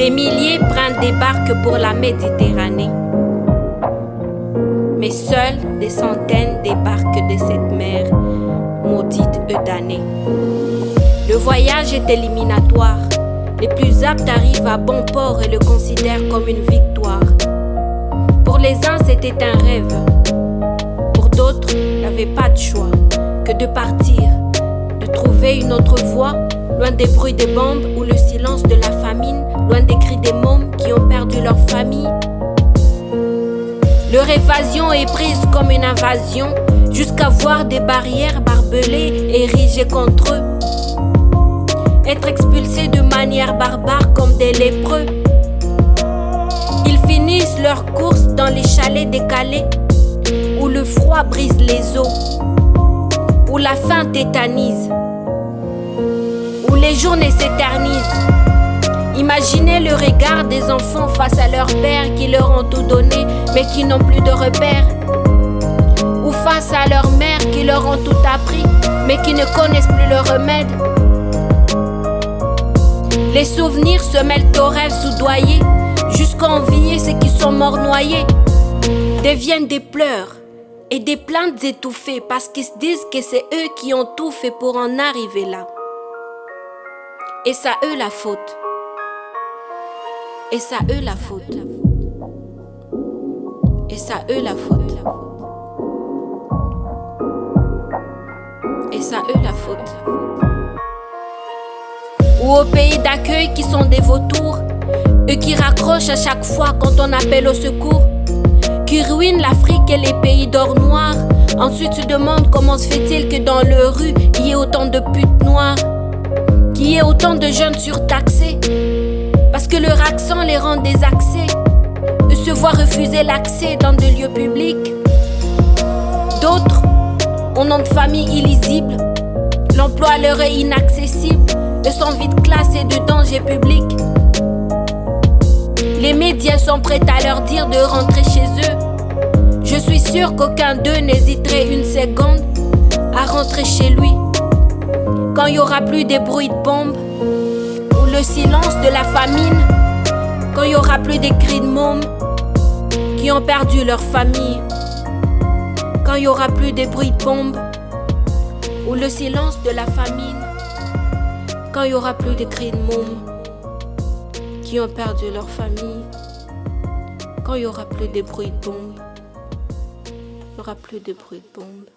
Des milliers prennent des barques pour la Méditerranée. Mais seules des centaines débarquent de cette mer maudite damnée. Le voyage est éliminatoire. Les plus aptes arrivent à bon port et le considèrent comme une victoire. Pour les uns, c'était un rêve. Pour d'autres, il n'y avait pas de choix que de partir, de trouver une autre voie, loin des bruits des bombes ou le silence de la famine, loin des cris des mômes qui ont perdu leur famille. Leur évasion est prise comme une invasion, jusqu'à voir des barrières barbelées érigées contre eux. Être expulsés de manière barbare comme des lépreux. Ils finissent leur course dans les chalets décalés, où le froid brise les os, où la faim tétanise, où les journées s'éternisent. Imaginez le regard des enfants face à leur père qui leur ont tout donné mais qui n'ont plus de repères. Ou face à leur mère qui leur ont tout appris mais qui ne connaissent plus le remède. Les souvenirs se mêlent aux rêves soudoyés jusqu'à envier ceux qui sont morts noyés. Deviennent des pleurs et des plaintes étouffées parce qu'ils se disent que c'est eux qui ont tout fait pour en arriver là. Et c'est à eux la faute. Et c'est à eux la faute. Et c'est à eux la faute. Et c'est à eux la faute. Ou aux pays d'accueil qui sont des vautours, eux qui raccrochent à chaque fois quand on appelle au secours, qui ruinent l'Afrique et les pays d'or noir. Ensuite se demandent comment se fait-il que dans leurs rues il y ait autant de putes noires, qu'il y ait autant de jeunes surtaxés, parce que leur accent les rend désaxés, de se voir refuser l'accès dans des lieux publics. D'autres ont nom de famille illisible, l'emploi leur est inaccessible, eux sont vite classés de danger public. Les médias sont prêts à leur dire de rentrer chez eux. Je suis sûr qu'aucun d'eux n'hésiterait une seconde à rentrer chez lui, quand il n'y aura plus des bruits de bombes ou le silence de la famine, quand il n'y aura plus des cris de mômes qui ont perdu leur famille, quand il n'y aura plus des bruits de bombes ou le silence de la famine, quand il n'y aura plus des cris de mômes qui ont perdu leur famille, quand il n'y aura plus de bruits de bombes, il n'y aura plus de bruits de bombes.